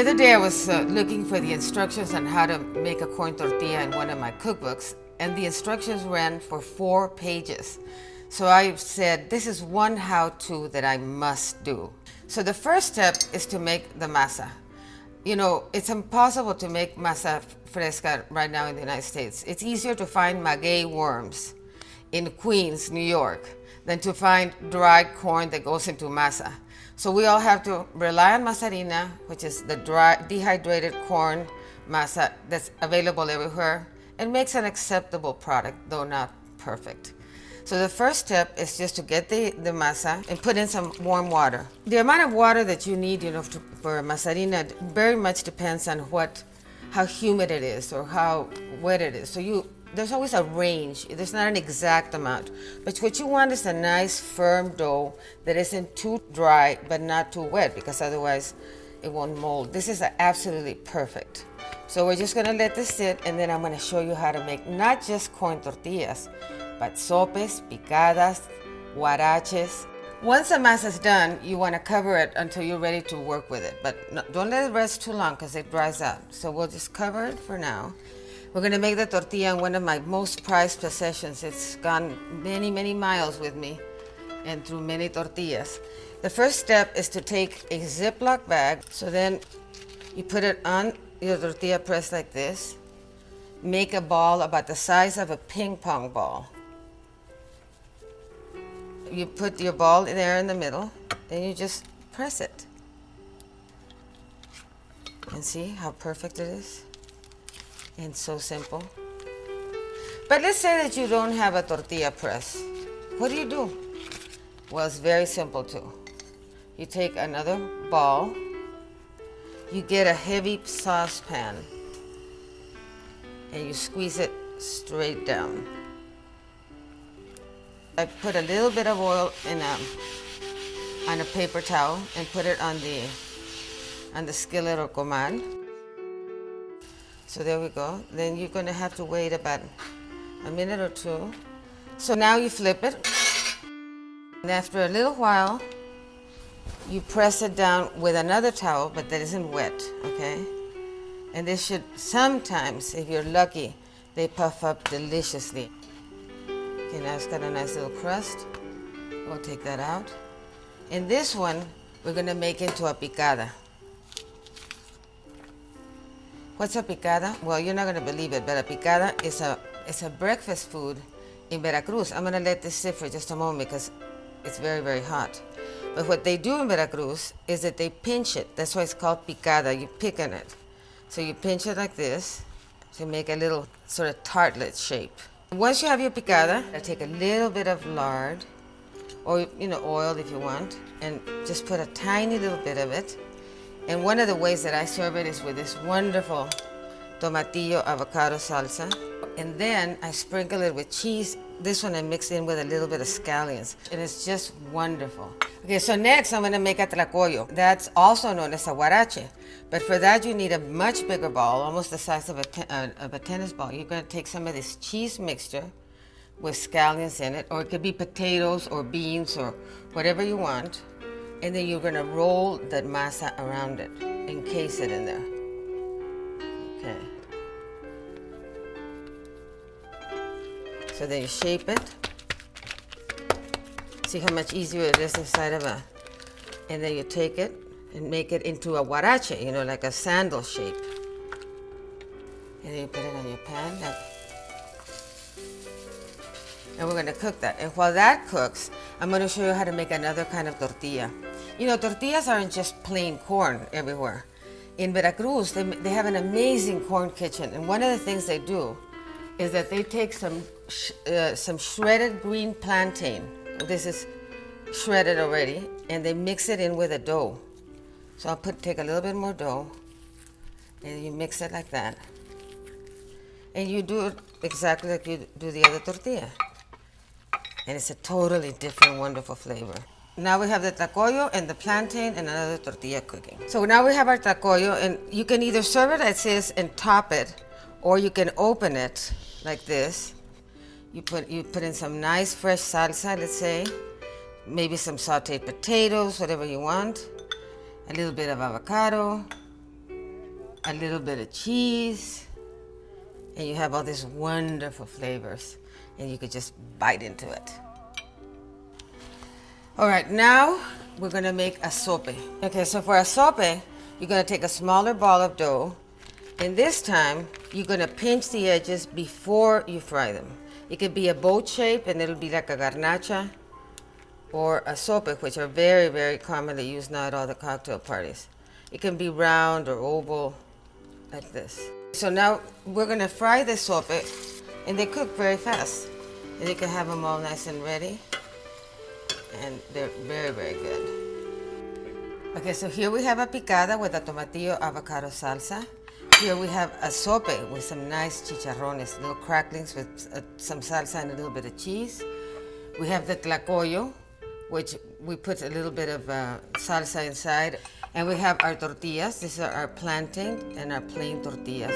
The other day I was looking for the instructions on how to make a corn tortilla in one of my cookbooks, and the instructions ran for 4 pages. So I said, this is one how-to that I must do. So the first step is to make the masa. You know, it's impossible to make masa fresca right now in the United States. It's easier to find maguey worms in Queens, New York, than to find dried corn that goes into masa. So we all have to rely on masarina, which is the dry, dehydrated corn masa that's available everywhere. It makes an acceptable product, though not perfect. So the first step is just to get the masa and put in some warm water. The amount of water that you need, for masarina very much depends on how humid it is or how wet it is. So there's always a range. There's not an exact amount. But what you want is a nice firm dough that isn't too dry but not too wet, because otherwise it won't mold. This is absolutely perfect. So we're just gonna let this sit, and then I'm gonna show you how to make not just corn tortillas, but sopes, picadas, huaraches. Once the masa is done, you want to cover it until you're ready to work with it. But don't let it rest too long because it dries out. So we'll just cover it for now. We're going to make the tortilla in one of my most prized possessions. It's gone many, many miles with me and through many tortillas. The first step is to take a Ziploc bag. So then you put it on your tortilla press like this. Make a ball about the size of a ping pong ball. You put your ball there in the middle, and you just press it. And see how perfect it is? And so simple. But let's say that you don't have a tortilla press. What do? Well, it's very simple too. You take another ball, you get a heavy saucepan, and you squeeze it straight down. I put a little bit of oil on a paper towel and put it on the skillet or comal. So there we go. Then you're going to have to wait about a minute or two. So now you flip it, and after a little while, you press it down with another towel, but that isn't wet, okay? And this should sometimes, if you're lucky, they puff up deliciously. Okay, now it's got a nice little crust. We'll take that out. And this one, we're gonna make into a picada. What's a picada? Well, you're not gonna believe it, but a picada is a breakfast food in Veracruz. I'm gonna let this sit for just a moment because it's very, very hot. But what they do in Veracruz is that they pinch it. That's why it's called picada. You pick on it. So you pinch it like this to make a little sort of tartlet shape. Once you have your picada, take a little bit of lard, or oil if you want, and just put a tiny little bit of it. And one of the ways that I serve it is with this wonderful tomatillo avocado salsa. And then I sprinkle it with cheese. This one I mix in with a little bit of scallions, and it's just wonderful. Okay, so next I'm gonna make a tlacoyo. That's also known as a huarache. But for that you need a much bigger ball, almost the size of a tennis ball. You're gonna take some of this cheese mixture with scallions in it, or it could be potatoes or beans or whatever you want. And then you're gonna roll that masa around it, encase it in there. Okay. So then you shape it. See how much easier it is inside of and then you take it and make it into a huarache, like a sandal shape. And then you put it on your pan. And we're gonna cook that. And while that cooks, I'm gonna show you how to make another kind of tortilla. Tortillas aren't just plain corn everywhere. In Veracruz, they have an amazing corn kitchen. And one of the things they do is that they take some shredded green plantain. This is shredded already, and they mix it in with a dough. So I'll take a little bit more dough, and you mix it like that. And you do it exactly like you do the other tortilla. And it's a totally different, wonderful flavor. Now we have the tlacoyo and the plantain and another tortilla cooking. So now we have our tlacoyo, and you can either serve it as is and top it, or you can open it like this. You put in some nice fresh salsa, let's say, maybe some sauteed potatoes, whatever you want, a little bit of avocado, a little bit of cheese, and you have all these wonderful flavors, and you could just bite into it. All right, now we're gonna make a sope. Okay, so for a sope, you're gonna take a smaller ball of dough, and this time you're gonna pinch the edges before you fry them. It could be a boat shape, and it'll be like a garnacha, or a sope, which are very, very commonly used now at all the cocktail parties. It can be round or oval, like this. So now we're gonna fry the sope, and they cook very fast. And you can have them all nice and ready, and they're very, very good. Okay, so here we have a picada with a tomatillo avocado salsa. Here we have a sope with some nice chicharrones, little cracklings with some salsa and a little bit of cheese. We have the tlacoyo, which we put a little bit of salsa inside. And we have our tortillas. These are our plantain and our plain tortillas.